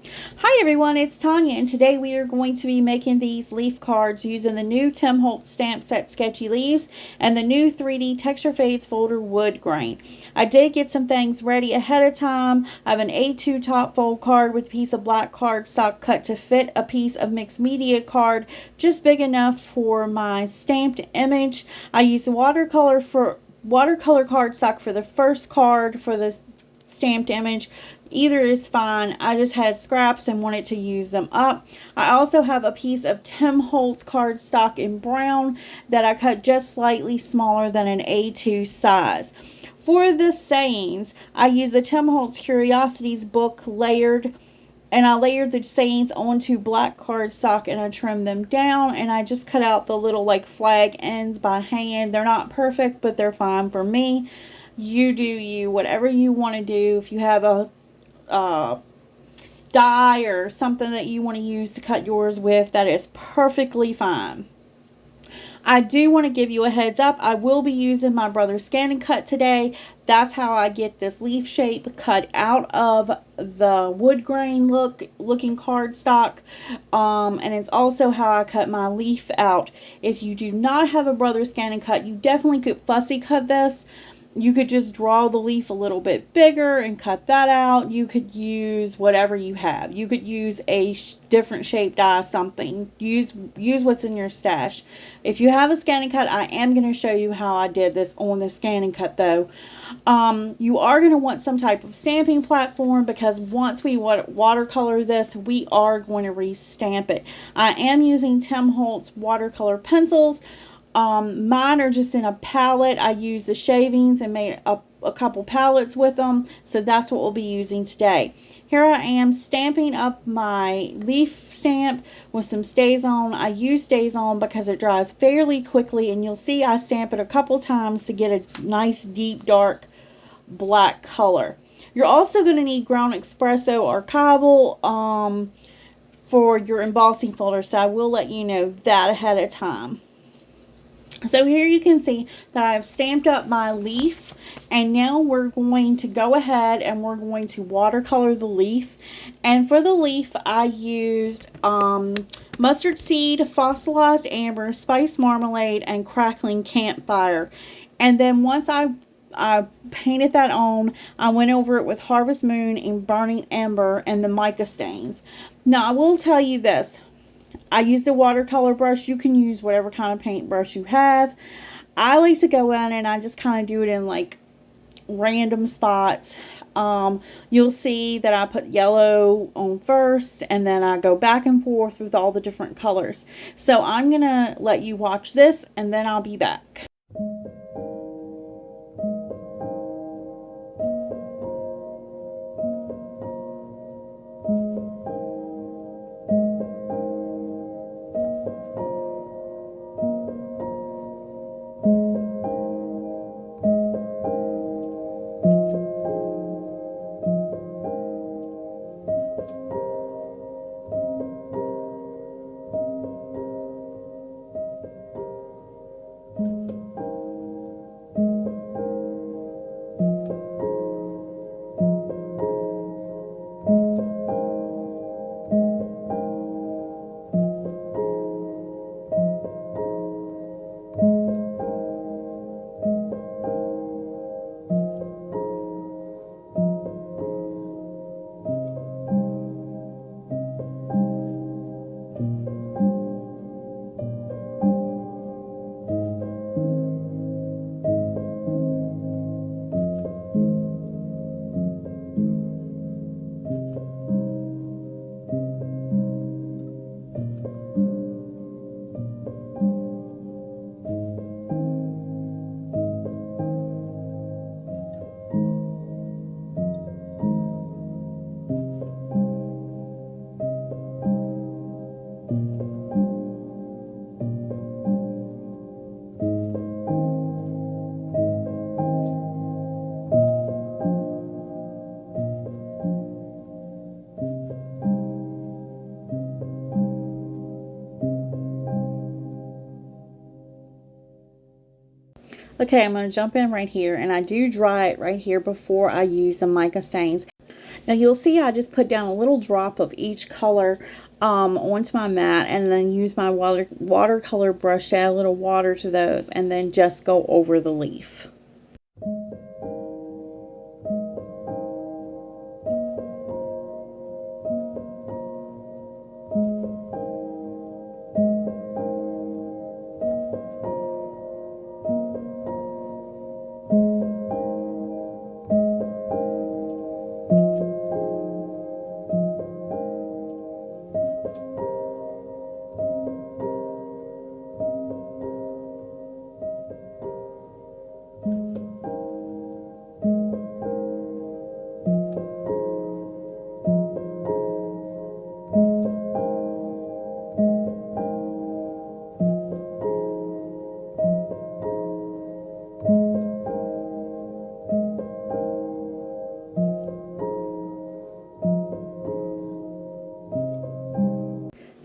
Hi everyone, it's Tanya, and today we are going to be making these leaf cards using the new Tim Holtz stamp set Sketchy Leaves and the new 3D Texture Fades folder wood grain. I did get some things ready ahead of time. I have an A2 top fold card with a piece of black cardstock cut to fit a piece of mixed media card just big enough for my stamped image. I used the watercolor cardstock for the first card for the stamped image. Either is fine. I just had scraps and wanted to use them up. I also have a piece of Tim Holtz cardstock in brown that I cut just slightly smaller than an A2 size. For the sayings, I used the Tim Holtz Curiosities book layered, and I layered the sayings onto black cardstock and I trimmed them down, and I just cut out the little like flag ends by hand. They're not perfect, but they're fine for me. You do you, whatever you want to do. If you have a die or something that you want to use to cut yours with, that is perfectly fine. I do want to give you a heads up. I will be using my brother's scan and cut today. That's how I get this leaf shape cut out of the wood grain looking cardstock. And it's also how I cut my leaf out. If you do not have a brother's scan and cut, you definitely could fussy cut this. You could just draw the leaf a little bit bigger and cut that out. You could use whatever you have. You could use a different shape die, something. Use what's in your stash. If you have a scan and cut, I am going to show you how I did this on the scan and cut though. You are going to want some type of stamping platform because once we watercolor this, we are going to restamp it. I am using Tim Holtz watercolor pencils. Mine are just in a palette. I used the shavings and made a couple palettes with them. So that's what we'll be using today. Here I am stamping up my leaf stamp with some StazOn. I use StazOn because it dries fairly quickly, and you'll see I stamp it a couple times to get a nice deep dark black color. You're also going to need ground espresso archival for your embossing folder, so I will let you know that ahead of time. So here you can see that I've stamped up my leaf, and now we're going to go ahead and we're going to watercolor the leaf. And for the leaf, I used mustard seed, fossilized amber, spice marmalade, and crackling campfire. And then once I painted that on, I went over it with harvest moon and burning ember and the mica stains. Now I will tell you this. I used a watercolor brush. You can use whatever kind of paintbrush you have. I like to go in and I just kind of do it in like random spots. You'll see that I put yellow on first and then I go back and forth with all the different colors. So I'm going to let you watch this and then I'll be back. Okay, I'm going to jump in right here, and I do dry it right here before I use the mica stains. Now you'll see I just put down a little drop of each color onto my mat, and then use my watercolor brush to add a little water to those, and then just go over the leaf.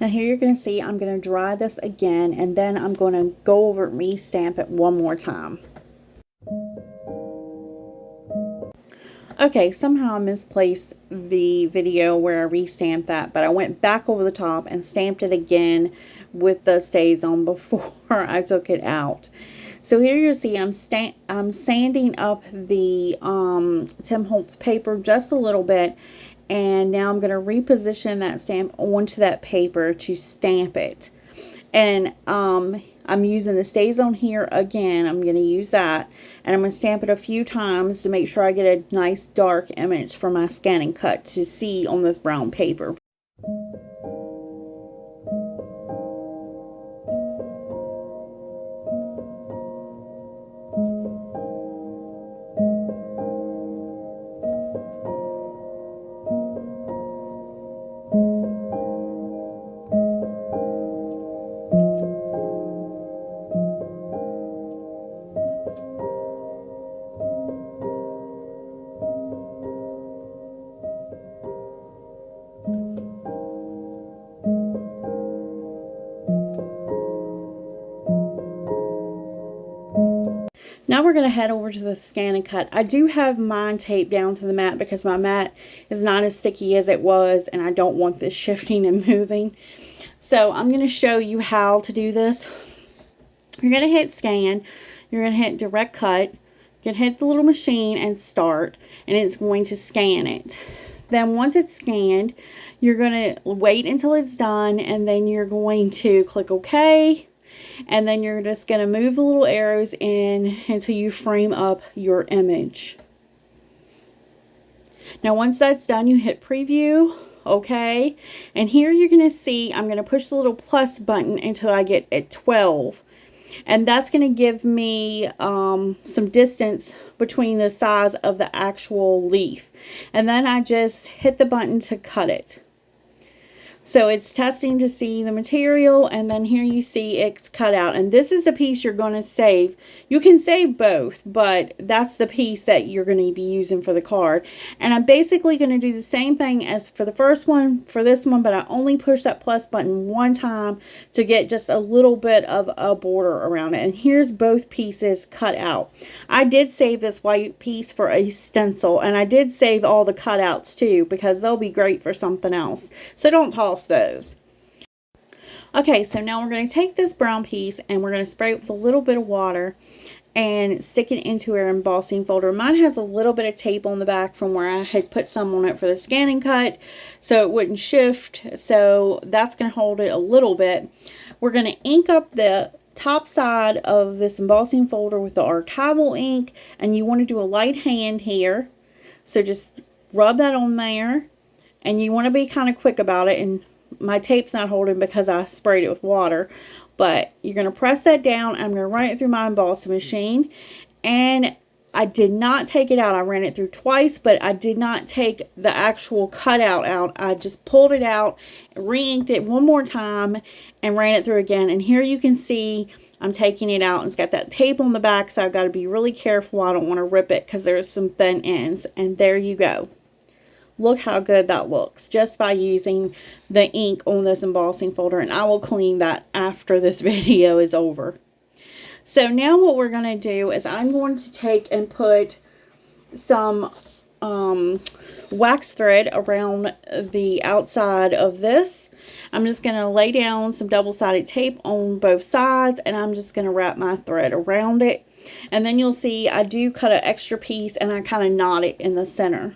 Now here you're going to see I'm going to dry this again, and then I'm going to go over and re-stamp it one more time. Okay, somehow I misplaced the video where I re-stamped that, but I went back over the top and stamped it again with the stays on before I took it out. So here you see I'm sanding up the Tim Holtz paper just a little bit, and now I'm going to reposition that stamp onto that paper to stamp it. And I'm using the stays on here again. I'm going to use that, and I'm going to stamp it a few times to make sure I get a nice dark image for my scan and cut to see on this brown paper. Now we're going to head over to the scan and cut. I do have mine taped down to the mat because my mat is not as sticky as it was, and I don't want this shifting and moving. So I'm going to show you how to do this. You're going to hit scan, you're going to hit direct cut, you can hit the little machine and start, and it's going to scan it. Then once it's scanned, you're going to wait until it's done, and then you're going to click OK. And then you're just going to move the little arrows in until you frame up your image. Now once that's done, you hit preview, okay, and here you're going to see I'm going to push the little plus button until I get at 12, and that's going to give me some distance between the size of the actual leaf, and then I just hit the button to cut it. So it's testing to see the material, and then here you see it's cut out. And this is the piece you're going to save. You can save both, but that's the piece that you're going to be using for the card. And I'm basically going to do the same thing as for the first one, for this one, but I only push that plus button one time to get just a little bit of a border around it. And here's both pieces cut out. I did save this white piece for a stencil, and I did save all the cutouts too, because they'll be great for something else. So don't toss those. Okay, so now we're going to take this brown piece and we're going to spray it with a little bit of water and stick it into our embossing folder. Mine has a little bit of tape on the back from where I had put some on it for the scan and cut so it wouldn't shift, so that's going to hold it a little bit. We're going to ink up the top side of this embossing folder with the archival ink, and you want to do a light hand here, so just rub that on there. And you want to be kind of quick about it, and my tape's not holding because I sprayed it with water, but you're going to press that down. I'm going to run it through my embossing machine, and I did not take it out. I ran it through twice, but I did not take the actual cutout out. I just pulled it out, re-inked it one more time, and ran it through again. And here you can see I'm taking it out, and it's got that tape on the back, so I've got to be really careful. I don't want to rip it because there's some thin ends. And there you go. Look how good that looks just by using the ink on this embossing folder, and I will clean that after this video is over. So now what we're going to do is I'm going to take and put some wax thread around the outside of this. I'm just going to lay down some double-sided tape on both sides, and I'm just going to wrap my thread around it. And then you'll see I do cut an extra piece, and I kind of knot it in the center.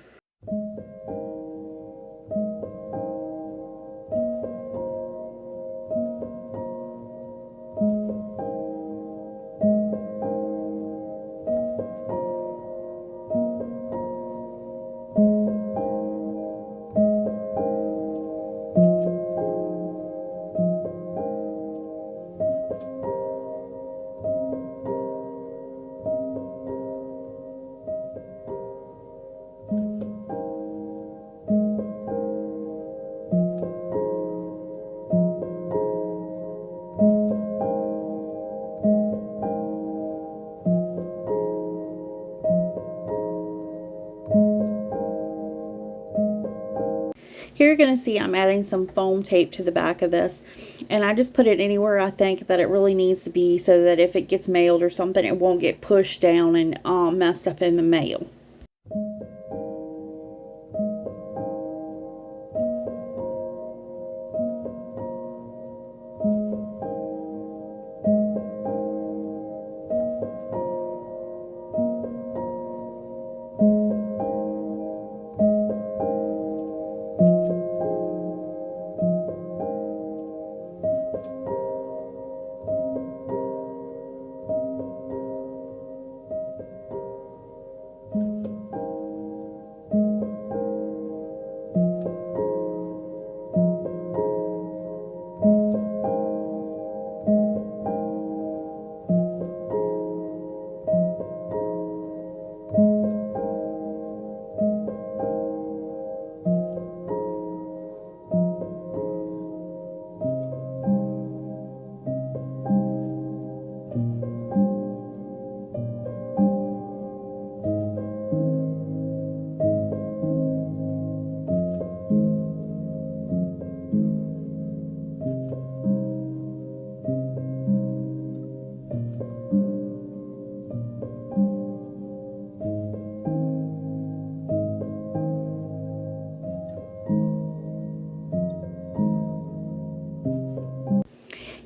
Here you're going to see I'm adding some foam tape to the back of this, and I just put it anywhere I think that it really needs to be so that if it gets mailed or something, it won't get pushed down and messed up in the mail.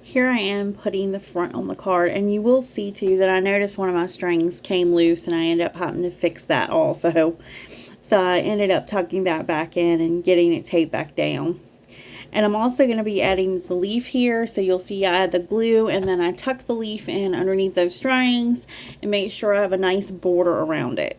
Here I am putting the front on the card, and you will see too that I noticed one of my strings came loose, and I ended up having to fix that also. So I ended up tucking that back in and getting it taped back down. And I'm also going to be adding the leaf here, so you'll see I add the glue and then I tuck the leaf in underneath those strings and make sure I have a nice border around it.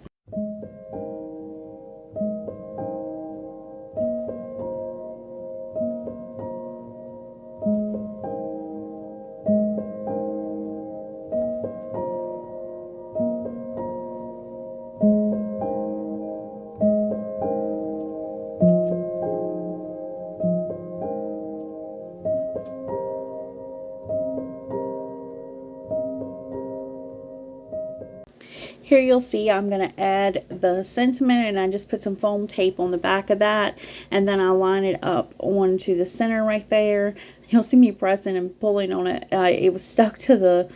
Here you'll see I'm going to add the sentiment, and I just put some foam tape on the back of that, and then I line it up onto the center right there. You'll see me pressing and pulling on it. It was stuck to the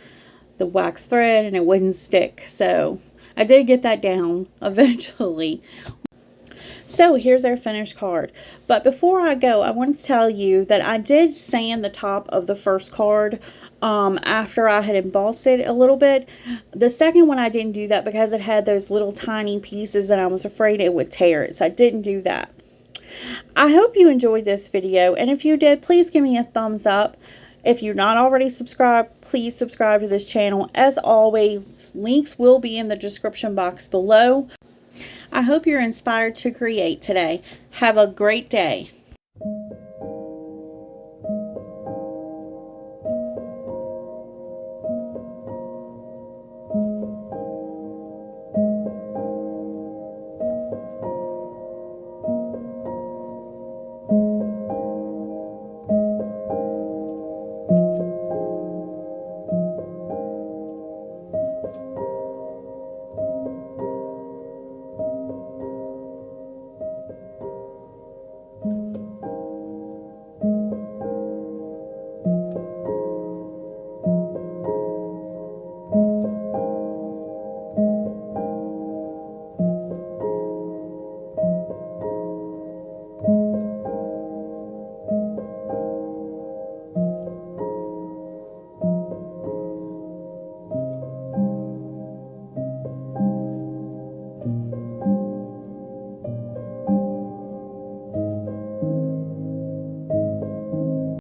wax thread and it wouldn't stick, so I did get that down eventually. So here's our finished card. But before I go, I want to tell you that I did sand the top of the first card after I had embossed it a little bit. The second one I didn't do that because it had those little tiny pieces that I was afraid it would tear it, so I didn't do that. I hope you enjoyed this video, and if you did, please give me a thumbs up. If you're not already subscribed, please subscribe to this channel. As always, links will be in the description box below. I hope you're inspired to create today. Have a great day.